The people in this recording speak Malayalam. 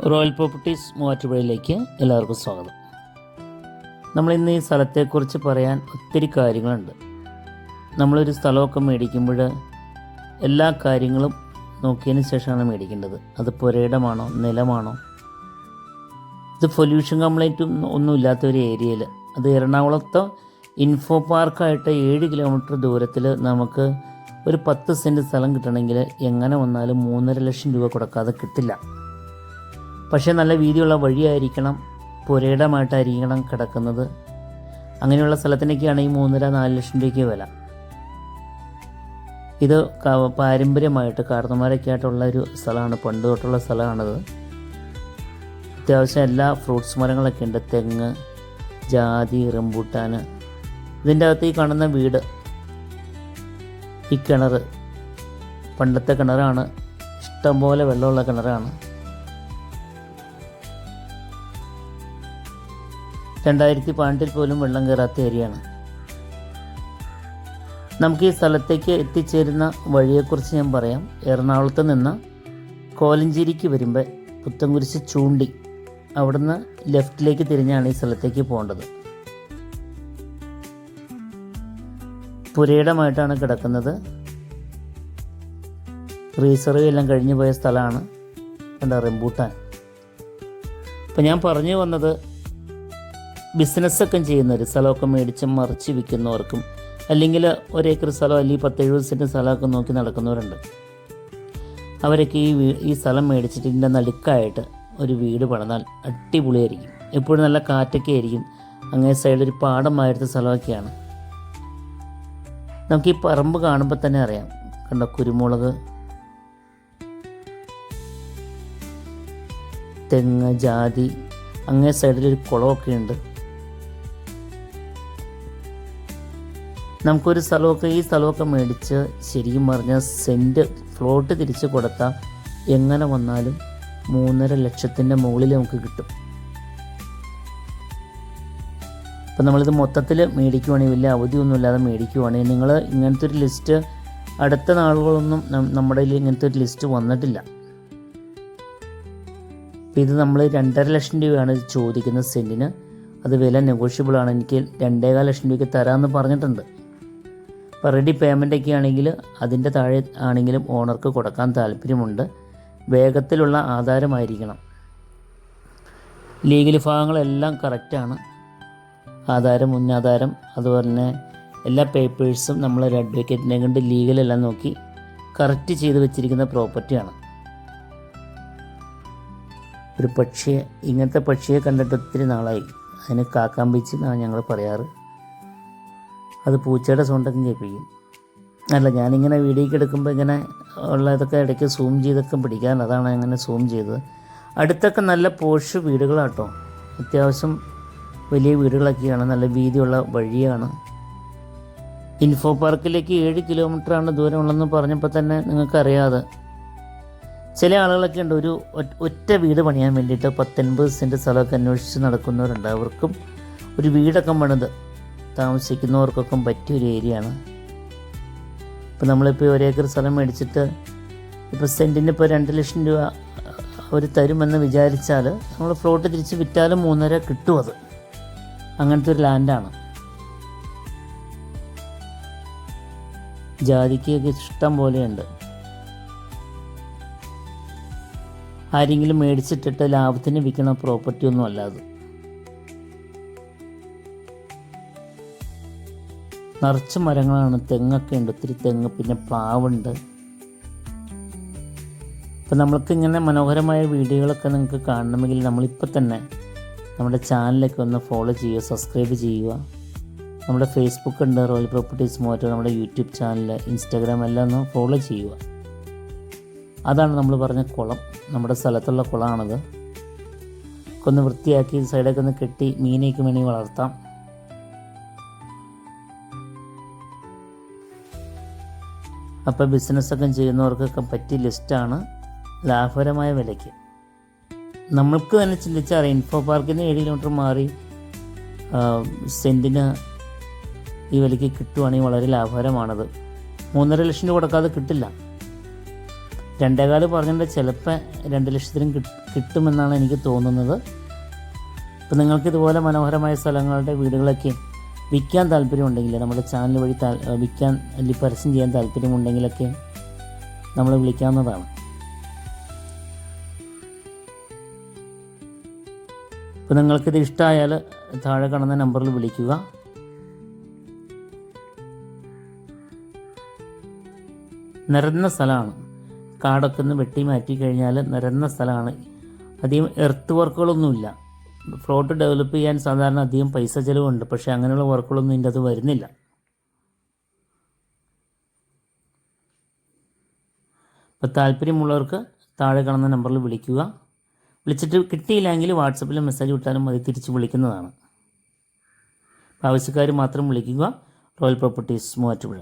റോയൽ പ്രോപ്പർട്ടീസ് മൂവാറ്റുപുഴയിലേക്ക് എല്ലാവർക്കും സ്വാഗതം. നമ്മളിന്ന് ഈ സ്ഥലത്തെക്കുറിച്ച് പറയാൻ ഒത്തിരി കാര്യങ്ങളുണ്ട്. നമ്മളൊരു സ്ഥലമൊക്കെ മേടിക്കുമ്പോൾ എല്ലാ കാര്യങ്ങളും നോക്കിയതിന് ശേഷമാണ് മേടിക്കേണ്ടത്. അത് പുരയിടമാണോ നിലമാണോ, ഇത് പൊല്യൂഷൻ കംപ്ലൈൻറ്റും ഒന്നുമില്ലാത്ത ഒരു ഏരിയയിൽ, അത് എറണാകുളത്ത് ഇൻഫോ പാർക്കായിട്ട് 7 കിലോമീറ്റർ ദൂരത്തിൽ നമുക്ക് ഒരു 10 സെൻറ്റ് സ്ഥലം കിട്ടണമെങ്കിൽ എങ്ങനെ വന്നാലും 3.5 ലക്ഷം രൂപ കൊടുക്കാതെ കിട്ടില്ല. പക്ഷേ നല്ല വീതിയുള്ള വഴിയായിരിക്കണം, പുരയിടമായിട്ടായിരിക്കണം കിടക്കുന്നത്. അങ്ങനെയുള്ള സ്ഥലത്തിനൊക്കെയാണ് ഈ 3.5-4 ലക്ഷം രൂപയ്ക്ക് വില. ഇത് പാരമ്പര്യമായിട്ട് കാരണന്മാരൊക്കെ ആയിട്ടുള്ള ഒരു സ്ഥലമാണ്, പണ്ട് തൊട്ടുള്ള സ്ഥലമാണിത്. അത്യാവശ്യം എല്ലാ ഫ്രൂട്ട്സ് മരങ്ങളൊക്കെ ഉണ്ട്, തെങ്ങ്, ജാതി, റംബൂട്ടാൻ. ഇതിൻ്റെ അകത്ത് ഈ കാണുന്ന വീട്, ഈ കിണർ പണ്ടത്തെ കിണറാണ്, ഇഷ്ടംപോലെ വെള്ളമുള്ള കിണറാണ്. 2012 പോലും വെള്ളം കയറാത്ത ഏരിയയാണ്. നമുക്ക് ഈ സ്ഥലത്തേക്ക് എത്തിച്ചേരുന്ന വഴിയെക്കുറിച്ച് ഞാൻ പറയാം. എറണാകുളത്ത് നിന്ന് കോലഞ്ചേരിക്ക് വരുമ്പോൾ പുത്തൻകുരിശ് ചൂണ്ടി അവിടുന്ന് ലെഫ്റ്റിലേക്ക് തിരിഞ്ഞാണ് ഈ സ്ഥലത്തേക്ക് പോകേണ്ടത്. പുരയിടമായിട്ടാണ് കിടക്കുന്നത്. റീസർവേ എല്ലാം കഴിഞ്ഞു പോയ സ്ഥലമാണ്. എന്താ റംബൂട്ടാൻ. ഇപ്പം ഞാൻ പറഞ്ഞു വന്നത്, ബിസിനസ്സൊക്കെ ചെയ്യുന്നവർ, സ്ഥലമൊക്കെ മേടിച്ച് മറിച്ച് വിൽക്കുന്നവർക്കും, അല്ലെങ്കിൽ 1 ഏക്കർ സ്ഥലം അല്ലെങ്കിൽ 10-70 സെൻറ്റ് സ്ഥലമൊക്കെ നോക്കി നടക്കുന്നവരുണ്ട്. അവരൊക്കെ ഈ സ്ഥലം മേടിച്ചിട്ട് ഇതിൻ്റെ നടുക്കായിട്ട് ഒരു വീട് പണിതാൽ അടിപൊളിയായിരിക്കും. എപ്പോഴും നല്ല കാറ്റൊക്കെ ആയിരിക്കും. അങ്ങേ സൈഡിൽ ഒരു പാടമായിരുന്ന സ്ഥലമൊക്കെയാണ്. നമുക്ക് ഈ പറമ്പ് കാണുമ്പോൾ തന്നെ അറിയാം. കണ്ട കുരുമുളക്, തെങ്ങ്, ജാതി, അങ്ങേ സൈഡിലൊരു കുളമൊക്കെ ഉണ്ട്. നമുക്കൊരു സ്ഥലമൊക്കെ ഈ സ്ഥലമൊക്കെ മേടിച്ച് ശരിക്കും പറഞ്ഞാൽ സെൻറ്റ് ഫ്ലോട്ട് തിരിച്ച് കൊടുത്താൽ എങ്ങനെ വന്നാലും 3.5 ലക്ഷത്തിൻ്റെ മുകളിൽ നമുക്ക് കിട്ടും. അപ്പം നമ്മളിത് മൊത്തത്തിൽ മേടിക്കുവാണെങ്കിൽ, വലിയ അവധിയൊന്നുമില്ലാതെ മേടിക്കുവാണെങ്കിൽ, നിങ്ങൾ ഇങ്ങനത്തെ ഒരു ലിസ്റ്റ് അടുത്ത നാളുകളൊന്നും നമ്മുടെ കയ്യിൽ ഇങ്ങനത്തെ ഒരു ലിസ്റ്റ് വന്നിട്ടില്ല. അപ്പോൾ ഇത് നമ്മൾ 2.5 ലക്ഷം രൂപയാണ് ചോദിക്കുന്ന സെൻറ്റിന്. അത് വില നെഗോഷ്യബിളാണ്. എനിക്ക് 2.25 ലക്ഷം രൂപയ്ക്ക് തരാമെന്ന് പറഞ്ഞിട്ടുണ്ട്. അപ്പോൾ റെഡി പേയ്മെൻറ്റൊക്കെ ആണെങ്കിൽ അതിൻ്റെ താഴെ ആണെങ്കിലും ഓണർക്ക് കൊടുക്കാൻ താല്പര്യമുണ്ട്. വേഗത്തിലുള്ള ആധാരമായിരിക്കണം. ലീഗൽ ഭാഗങ്ങളെല്ലാം കറക്റ്റാണ്. ആധാരം, മുന്നാധാരം, അതുപോലെ തന്നെ എല്ലാ പേപ്പേഴ്സും നമ്മളൊരു അഡ്വക്കേറ്റിനെ കൊണ്ട് ലീഗലെല്ലാം നോക്കി കറക്റ്റ് ചെയ്ത് വെച്ചിരിക്കുന്ന പ്രോപ്പർട്ടിയാണ്. ഒരു പക്ഷിയെ, ഇങ്ങനത്തെ പക്ഷിയെ കണ്ടിട്ട് ഒത്തിരി നാളായി. അതിന് കാക്കാൻ ബീച്ച് എന്നാണ് ഞങ്ങൾ പറയാറ്. അത് പൂച്ചയുടെ സൗണ്ടൊക്കെ കേൾപ്പിക്കും. അല്ല, ഞാനിങ്ങനെ വീഡിയോക്ക് എടുക്കുമ്പോൾ ഇങ്ങനെ ഉള്ള ഇതൊക്കെ ഇടയ്ക്ക് സൂം ചെയ്തൊക്കെ പിടിക്കാൻ, അതാണ് അങ്ങനെ സൂം ചെയ്തത്. അടുത്തൊക്കെ നല്ല പോഷ് വീടുകളാട്ടോ. അത്യാവശ്യം വലിയ വീടുകളൊക്കെയാണ്, നല്ല വീതിയുള്ള വഴിയാണ്. ഇൻഫോ പാർക്കിലേക്ക് 7 കിലോമീറ്ററാണ് ദൂരമുള്ളതെന്ന് പറഞ്ഞപ്പോൾ തന്നെ നിങ്ങൾക്കറിയാതെ ചില ആളുകളൊക്കെ ഉണ്ട്, ഒരു ഒറ്റ വീട് പണിയാൻ വേണ്ടിയിട്ട് 10-80 സെൻറ്റ് സ്ഥലമൊക്കെ അന്വേഷിച്ച് നടക്കുന്നവരുണ്ട്. അവർക്കും ഒരു വീടൊക്കെ പണിത് താമസിക്കുന്നവർക്കൊക്കെ പറ്റിയൊരു ഏരിയയാണ്. ഇപ്പോൾ നമ്മളിപ്പോൾ 1 ഏക്കർ സ്ഥലം മേടിച്ചിട്ട് ഇപ്പോൾ സെൻറ്റിന് ഇപ്പോൾ 2 ലക്ഷം രൂപ അവർ തരുമെന്ന് വിചാരിച്ചാൽ നമ്മൾ ഫ്ലോട്ട് തിരിച്ച് വിറ്റാലും 3.5 കിട്ടും. അത് അങ്ങനത്തെ ഒരു ലാൻഡാണ്. ജാതിക്കൊക്കെ ഇഷ്ടം പോലെയുണ്ട്. ആരെങ്കിലും മേടിച്ചിട്ടിട്ട് ലാഭത്തിന് വിൽക്കണ പ്രോപ്പർട്ടി ഒന്നും അല്ല അത്. നിറച്ച് മരങ്ങളാണ്, തെങ്ങൊക്കെ ഉണ്ട്, ഒത്തിരി തെങ്ങ്, പിന്നെ പ്ലാവുണ്ട്. ഇപ്പം നമ്മൾക്ക് ഇങ്ങനെ മനോഹരമായ വീഡിയോകളൊക്കെ നിങ്ങൾക്ക് കാണണമെങ്കിൽ നമ്മളിപ്പോൾ തന്നെ നമ്മുടെ ചാനലൊക്കെ ഒന്ന് ഫോളോ ചെയ്യുക, സബ്സ്ക്രൈബ് ചെയ്യുക. നമ്മുടെ ഫേസ്ബുക്ക് ഉണ്ട്, റോയൽ പ്രോപ്പർട്ടീസ് മൂവാറ്റുപുഴ, നമ്മുടെ യൂട്യൂബ് ചാനൽ, ഇൻസ്റ്റാഗ്രാം എല്ലാം ഒന്ന് ഫോളോ ചെയ്യുക. അതാണ് നമ്മൾ പറഞ്ഞ കുളം, നമ്മുടെ സ്ഥലത്തുള്ള കുളമാണത്. ഒന്ന് വൃത്തിയാക്കി സൈഡൊക്കെ ഒന്ന് കെട്ടി മീനേക്ക് വേണ്ടി വളർത്താം. അപ്പോൾ ബിസിനസ്സൊക്കെ ചെയ്യുന്നവർക്കൊക്കെ പറ്റിയ ലിസ്റ്റാണ്, ലാഭകരമായ വിലയ്ക്ക്. നമ്മൾക്ക് തന്നെ ചിന്തിച്ചറിയാം, ഇൻഫോ പാർക്കിൽ നിന്ന് 7 കിലോമീറ്റർ മാറി സെൻറ്റിന് ഈ വിലയ്ക്ക് കിട്ടുവാണെങ്കിൽ വളരെ ലാഭകരമാണത്. 3.5 ലക്ഷം രൂപ കൊടുക്കാതെ കിട്ടില്ല. 2.25 പറഞ്ഞിട്ട് ചിലപ്പോൾ 2 ലക്ഷത്തിനും കിട്ടുമെന്നാണ് എനിക്ക് തോന്നുന്നത്. അപ്പോൾ നിങ്ങൾക്ക് ഇതുപോലെ മനോഹരമായ സ്ഥലങ്ങളുടെ വീടുകളൊക്കെ വിൽക്കാൻ താല്പര്യമുണ്ടെങ്കിൽ നമ്മുടെ ചാനൽ വഴി വിൽക്കാൻ അല്ലെങ്കിൽ പരസ്യം ചെയ്യാൻ താല്പര്യമുണ്ടെങ്കിലൊക്കെ നമ്മൾ വിളിക്കാവുന്നതാണ്. അപ്പോൾ നിങ്ങൾക്കിത് ഇഷ്ടമായാൽ താഴെ കാണുന്ന നമ്പറിൽ വിളിക്കുക. നിരന്ന സ്ഥലമാണ്, കാടൊക്കെ ഒന്ന് വെട്ടി മാറ്റി കഴിഞ്ഞാൽ നിരന്ന സ്ഥലമാണ്. അധികം എർത്ത് വർക്കുകളൊന്നുമില്ല. ഫ്ലോട്ട് ഡെവലപ്പ് ചെയ്യാൻ സാധാരണ അധികം പൈസ ചിലവുണ്ട്, പക്ഷേ അങ്ങനെയുള്ള വർക്കുകളൊന്നും ഇതിൻ്റെ അത് വരുന്നില്ല. അപ്പോൾ താല്പര്യമുള്ളവർക്ക് താഴെ കാണുന്ന നമ്പറിൽ വിളിക്കുക. വിളിച്ചിട്ട് കിട്ടിയില്ലെങ്കിൽ വാട്സപ്പിൽ മെസ്സേജ് വിട്ടാലും മതി, തിരിച്ച് വിളിക്കുന്നതാണ്. ആവശ്യക്കാർ മാത്രം വിളിക്കുക. Royal properties Muvattupuzha.